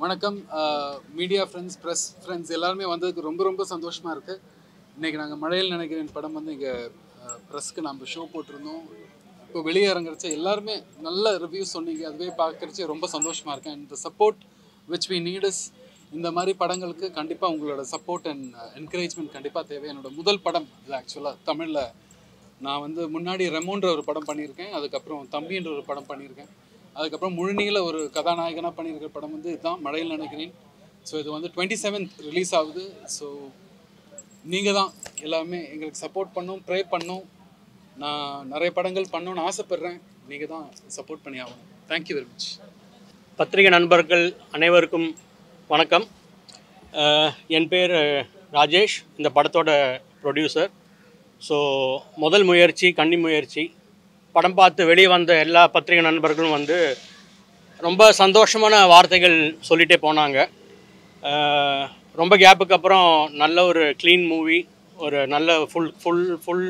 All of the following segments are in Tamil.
வணக்கம் மீடியா ஃப்ரெண்ட்ஸ் ப்ரெஸ் ஃப்ரெண்ட்ஸ் எல்லாருமே வந்ததுக்கு ரொம்ப ரொம்ப சந்தோஷமாக இருக்குது. இன்றைக்கி நாங்கள் மழையில் நினைக்கிறேன் படம் வந்து இங்கே ப்ரெஸ்க்கு நம்ம ஷோ போட்டிருந்தோம். இப்போ வெளியே இறங்குறச்ச எல்லாருமே நல்ல ரிவ்யூஸ் சொன்னீங்க. அதுவே பார்க்குறச்சே ரொம்ப சந்தோஷமாக இருக்கேன். And the support which we need is இந்த மாதிரி படங்களுக்கு கண்டிப்பாக உங்களோட சப்போர்ட் அண்ட் என்கரேஜ்மெண்ட் கண்டிப்பாக தேவை. என்னோடய முதல் படம் இது ஆக்சுவலாக தமிழில். நான் வந்து முன்னாடி ரெமோன்ற ஒரு படம் பண்ணியிருக்கேன், அதுக்கப்புறம் தம்பின்ற ஒரு படம் பண்ணியிருக்கேன், அதுக்கப்புறம் முழுநீள ஒரு கதாநாயகனாக பண்ணியிருக்கிற படம் வந்து இதுதான் மழையில் நினைக்கிறேன். ஸோ இது வந்து 27th ரிலீஸ் ஆகுது. ஸோ நீங்கள் தான் எல்லாமே எங்களுக்கு சப்போர்ட் பண்ணணும், ப்ரே பண்ணணும். நான் நிறைய படங்கள் பண்ணணும்னு ஆசைப்பட்றேன். நீங்கள் தான் சப்போர்ட் பண்ணி ஆகணும். Thank you very much. பத்திரிகை நண்பர்கள் அனைவருக்கும் வணக்கம். என் பேர் ராஜேஷ், இந்த படத்தோட ப்ரொடியூசர். ஸோ முதல் முயற்சி கன்னி முயற்சி. படம் பார்த்து வெளியே வந்த எல்லா பத்திரிகை நண்பர்களும் வந்து ரொம்ப சந்தோஷமான வார்த்தைகள் சொல்லிகிட்டே போனாங்க. ரொம்ப கேப்புக்கு அப்புறம் நல்ல ஒரு க்ளீன் மூவி, ஒரு நல்ல ஃபுல்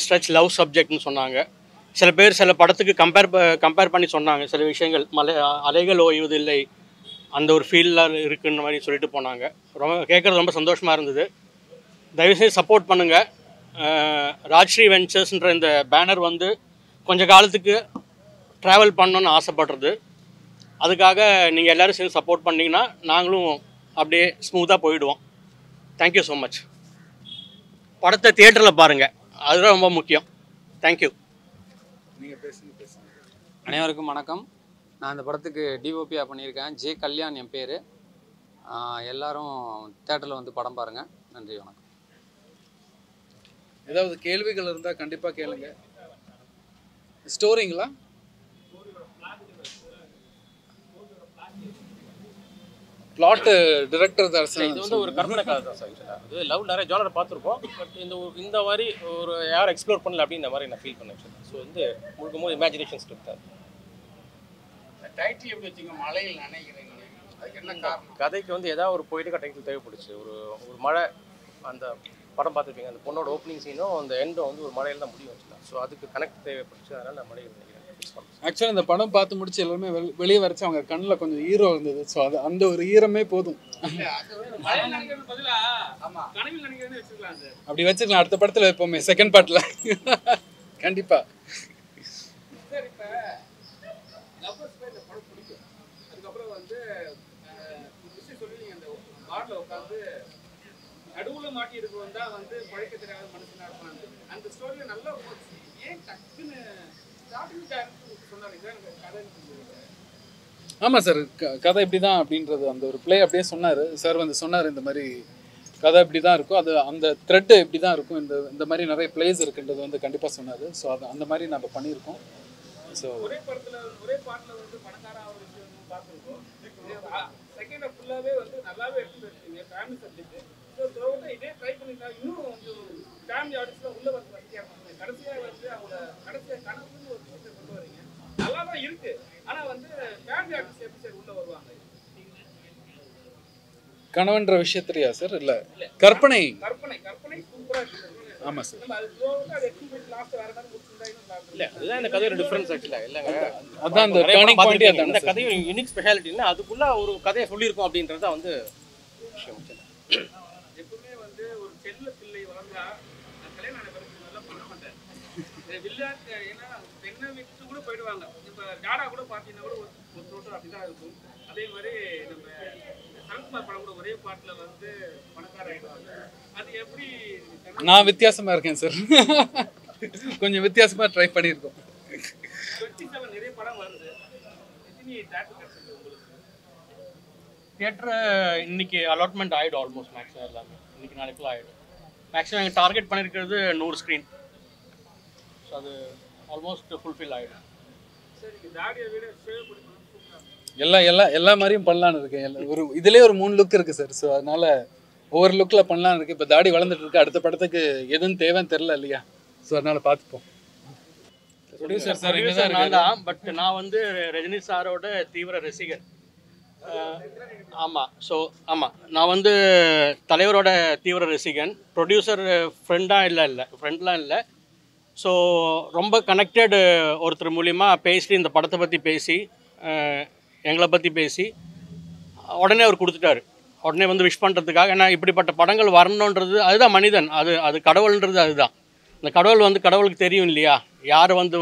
ஸ்ட்ரெச் லவ் சப்ஜெக்ட்னு சொன்னாங்க. சில பேர் சில படத்துக்கு கம்பேர் பண்ணி சொன்னாங்க சில விஷயங்கள். அலைகள் ஓய்வதில்லை அந்த ஒரு ஃபீலில் இருக்குன்ற மாதிரி சொல்லிட்டு போனாங்க. கேட்குறது ரொம்ப சந்தோஷமாக இருந்தது. தயவுசெய்து சப்போர்ட் பண்ணுங்கள். ராஜ்ஸ்ரீ வெஞ்சர்ஸ்ன்ற இந்த பேனர் வந்து கொஞ்ச காலத்துக்கு ட்ராவல் பண்ணணுன்னு ஆசைப்படுறது. அதுக்காக நீங்கள் எல்லோரும் சேர்ந்து சப்போர்ட் பண்ணிங்கன்னா நாங்களும் அப்படியே ஸ்மூத்தாக போயிடுவோம். Thank you so much. படத்தை தியேட்டரில் பாருங்கள், அதுதான் ரொம்ப முக்கியம். தேங்க்யூ. நீங்கள் பேசுங்க. அனைவருக்கும் வணக்கம். நான் இந்த படத்துக்கு டிஓபியாக பண்ணியிருக்கேன். ஜே கல்யாண் என் பேர். எல்லாரும் தியேட்டரில் வந்து படம் பாருங்கள். நன்றி, வணக்கம். ஏதாவது கேள்விகள் இருந்தால் கண்டிப்பாக கேளுங்க. ஸ்டோரிங்களா? பிளாட் டைரக்டர் தான் சார். இது வந்து ஒரு கற்பனை கதை தான் சார். இது லவ் நிறைய ஜானர் பார்த்துருப்போம். பட் இந்த மாதிரி ஒரு யாரும் எக்ஸ்ப்ளோர் பண்ணல அப்படின்ற மாதிரி நான் ஃபீல் பண்ணேன். ஸோ வந்து முழுக்க இமேஜினேஷன் ஸ்கிரிப்ட் தான். டைட்டில் எப்படி வச்சிங்க? மழையில் நினைக்கிறேன். அதுக்கு என்ன காரணம்? கதைக்கு வந்து ஏதாவது ஒரு பொய்ட்டுக்கா டைட்டில் தேவைப்படுச்சு. ஒரு மழை, அந்த படம் பார்த்துருப்பீங்க, அந்த பொண்ணோட ஓப்பனிங் சீனும் அந்த எண்டும் வந்து ஒரு மழையில் தான் முடியும் வச்சுக்கலாம். ஸோ அதுக்கு கனெக்ட் தேவைப்படுச்சு. அதனால் நான் மழையில் நினைக்கிறேன். ஆக்சுவலாக இந்த படம் பார்த்து முடிச்சு எல்லாருமே வெளியே வரைச்சு அவங்க கண்ணில் கொஞ்சம் ஈரம் இருந்தது. ஸோ அது அந்த ஒரு ஈரமே போதும். அப்படி வச்சுக்கலாம். அடுத்த படத்தில் வைப்போமே, செகண்ட் பார்ட்டில். கண்டிப்பாக. நடுவுல மாட்டி இருக்கவன் தான் வந்து பழைக்க தெரியாத மனுஷனா இருப்பாங்க. அந்த ஸ்டோரியில நல்லா போச்சு. ஏன் டக்குன்னு ஸ்டார்டிங் சொன்னாரு கதை? ஆமாம் சார், கதை இப்படி தான் அப்படின்றது அந்த ஒரு ப்ளே அப்படியே சொன்னார் சார். வந்து சொன்னார் இந்த மாதிரி கதை இப்படி தான் இருக்கும், அது அந்த த்ரெட்டு இப்படி தான் இருக்கும், இந்த மாதிரி நிறைய பிளேஸ் இருக்குன்றது வந்து கண்டிப்பாக சொன்னார். ஸோ அது அந்த மாதிரி நம்ம பண்ணியிருக்கோம். ஸோ ஒரே படத்தில் ஒரே பாட்டில் வந்து பணக்கார ஒரு விஷயம் பார்த்துருக்கோம். செகண்ட் ஃபுல்லாகவே வந்து நல்லாவே எடுத்துட்டு இருக்கீங்க. Family subject. ஸோ இதே ட்ரை பண்ணிட்டா இன்னும் கொஞ்சம் ஃபேமிலி ஆடியன்ஸ்லாம் உள்ளே வந்து வசதியாக பண்ணுங்க. கடைசியாக வந்து அவங்கள கடைசியாக கனவுன்னு ஒரு விஷயத்தை கொண்டு வரீங்க. நல்லா தான் இருக்கு. ஆனால் வந்து ஃபேமிலி ஆடியன்ஸ் எப்படி சார் உள்ளே வருவாங்க? கணவன்ற விஷயத்துலையா சார்? இல்லை, கற்பனை சூப்பராக இருக்கு. ஆமாம் சார். நம்ம அது எக்ஸ்பீரியன்ஸ் லாஸ்ட் வேறு மாதிரி முடிச்சிருந்தா இன்னும் இல்லை, அதுதான் இந்த கதையோட டிஃப்ரென்ஸ் ஆக்சுவலாக. இல்லைங்க, அதான் அந்த டர்னிங் பாயிண்ட். அதான் இந்த கதையோட யூனிக் ஸ்பெஷாலிட்டின்னா அதுக்குள்ளே ஒரு கதையை சொல்லியிருக்கோம் அப்படின்றது தான் வந்து விஷயம். எப்பவுமே வந்து ஒரு செல்ல பிள்ளை வளர்ந்தா கல்யாணம் ஆனவருக்கு நல்லா பண்ண மாட்டேன். வில்லாட்டு ஏன்னா பெண்ணை விட்டு கூட போயிடுவாங்க. இப்போ டாடா கூட பார்த்தீங்கன்னா கூட ஒரு தோட்டம் அப்படிதான் இருக்கும். அதே மாதிரி நம்ம சரத்குமார் படம் கூட ஒரே பாட்டில் வந்து பணக்கார ஆகிடுவாங்க. அது எப்படி? நான் வித்தியாசமாக இருக்கேன் சார். கொஞ்சம் வித்தியாசமாக ட்ரை பண்ணியிருக்கோம். 27 நிறைய படம் வருது. எத்தனை தேட்டர் கிடைச்சது உங்களுக்கு? தியேட்டரு இன்னைக்கு அலாட்மெண்ட் ஆகிடும். ஆல்மோஸ்ட் மேக்ஸிமம் எல்லாமே இன்றைக்கி நாளைக்குள்ள ஆகிடும். மேக்ஸிமம் எங்கள் டார்கெட் பண்ணியிருக்கிறது 100 ஸ்க்ரீன். ஸோ அது ஆல்மோஸ்ட் ஃபுல்ஃபில் ஆகிடும். சரி, தாடியை விட சேவ் பண்ணி எல்லா மாதிரியும் பண்ணலான்னு இருக்கேன். ஒரு இதுலேயே ஒரு 3 லுக் இருக்குது சார். ஸோ அதனால் ஒவ்வொரு லுக்கில் பண்ணலான்னு இருக்குது. இப்போ தாடி வளர்ந்துட்டு இருக்கு. அடுத்த படத்துக்கு எதுவும் தேவைன்னு தெரில இல்லையா? ஸோ அதனால் பார்த்துப்போம். ப்ரொடியூசர் சார் நான் தான். பட் நான் வந்து ரஜினி சாரோட தீவிர ரசிகர். ஆமாம். ஸோ ஆமாம், நான் வந்து தலைவரோட தீவிர ரசிகன். ப்ரொடியூசர் ஃப்ரெண்ட்லாம் இல்லை. ஸோ ரொம்ப கனெக்டட் ஒருத்தர் மூலிமா பேசி இந்த படத்தை பற்றி பேசி எங்களை பற்றி பேசி உடனே அவர் கொடுத்துட்டாரு. உடனே வந்து விஷ் பண்ணுறதுக்காக. ஏன்னா இப்படிப்பட்ட படங்கள் வரணுன்றது அதுதான் மனிதன், அது கடவுள்ன்றது அதுதான். இந்த கடவுள் வந்து கடவுளுக்கு தெரியும் இல்லையா, யார் வந்து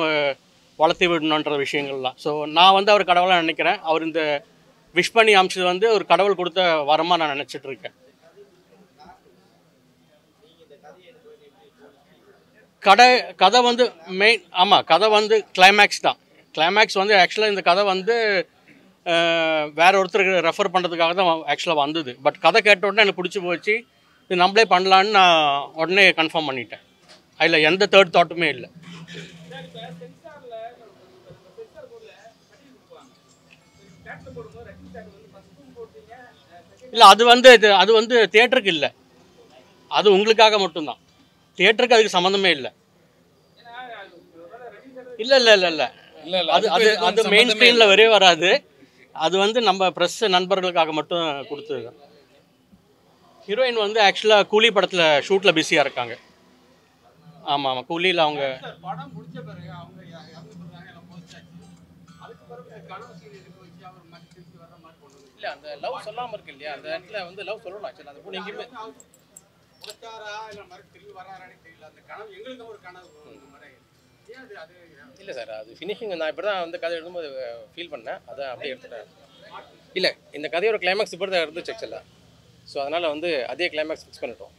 வளர்த்தி விடணுன்ற விஷயங்கள்லாம். ஸோ நான் வந்து அவர் கடவுளாக நினைக்கிறேன். அவர் இந்த விஷ் பண்ணி அமிச்சது வந்து ஒரு கடவுள் கொடுத்த வரமாக நான் நினச்சிட்ருக்கேன். கதை வந்து மெயின், ஆமாம், கதை வந்து கிளைமேக்ஸ் தான். கிளைமேக்ஸ் வந்து ஆக்சுவலாக இந்த கதை வந்து வேற ஒருத்தருக்கு ரெஃபர் பண்ணுறதுக்காக தான் ஆக்சுவலாக வந்தது. பட் கதை கேட்ட உடனே எனக்கு பிடிச்சி போச்சு, இது நம்மளே பண்ணலான்னு நான் உடனே கன்ஃபார்ம் பண்ணிட்டேன். அதில் எந்த தேர்ட் தாட்டுமே இல்லை. இல்லை, அது வந்து தியேட்டருக்கு இல்லை, அது உங்களுக்காக மட்டும்தான். தியேட்டருக்கு அதுக்கு சம்மந்தமே இல்லை. இல்லை இல்லை இல்லை இல்லை அது அது அது மெயின் ஸ்க்ரீனில் வரவே வராது. அது வந்து நம்ம ப்ரெஸ் நண்பர்களுக்காக மட்டும் கொடுத்தது. ஹீரோயின் வந்து ஆக்சுவலாக கூலி படத்தில் ஷூட்டில் பிஸியாக இருக்காங்க. ஆமாம் ஆமாம், கூலியில் அவங்க இல்லை, அந்த லவ் சொல்லாமல் இருக்கு இல்லையா, அந்த இடத்துல வந்து லவ் சொல்லணும். ஆக்சுவலாக அந்த பொண்ணு எங்கேயுமே இல்லை சார், அது ஃபினிஷிங் நான் இப்படி தான் வந்து கதை எழுதும்போது ஃபீல் பண்ணேன், அதை அப்படியே எடுத்துட்டேன். இல்லை, இந்த கதையோட கிளைமேக்ஸ் இப்படி தான் இருந்துச்சு ஆக்சுவலாக. ஸோ அதனால் வந்து அதே கிளைமேக்ஸ் ஃபிக்ஸ் பண்ணிட்டோம்.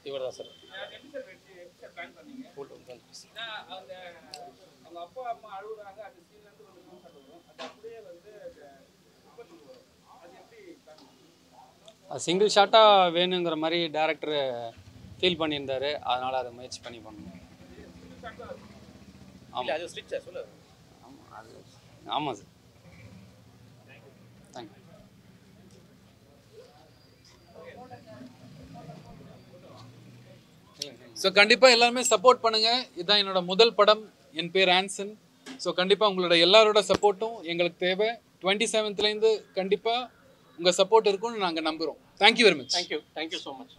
இவர் தான் சார். சிங்கிள் ஷாட்டாக வேணுங்கிற மாதிரி டேரக்டர் ஃபீல் பண்ணியிருந்தாரு, அதனால் அதை முயற்சி பண்ணி பண்ணணும். ஆமாம், அது ஸ்ட்ரிக்ட் சார், சொல்லு. ஆமாம், அது ஆமாம் சார். தேங்க்யூ. ஸோ கண்டிப்பாக எல்லாருமே சப்போர்ட் பண்ணுங்கள். இதுதான் என்னோட முதல் படம். என் பேர் ஆன்சன். ஸோ கண்டிப்பாக உங்களோட எல்லாரோட சப்போர்ட்டும் எங்களுக்கு தேவை. 27th கண்டிப்பாக உங்கள் சப்போர்ட் இருக்கும்னு நாங்கள் நம்புகிறோம். Thank you very much. Thank you so much.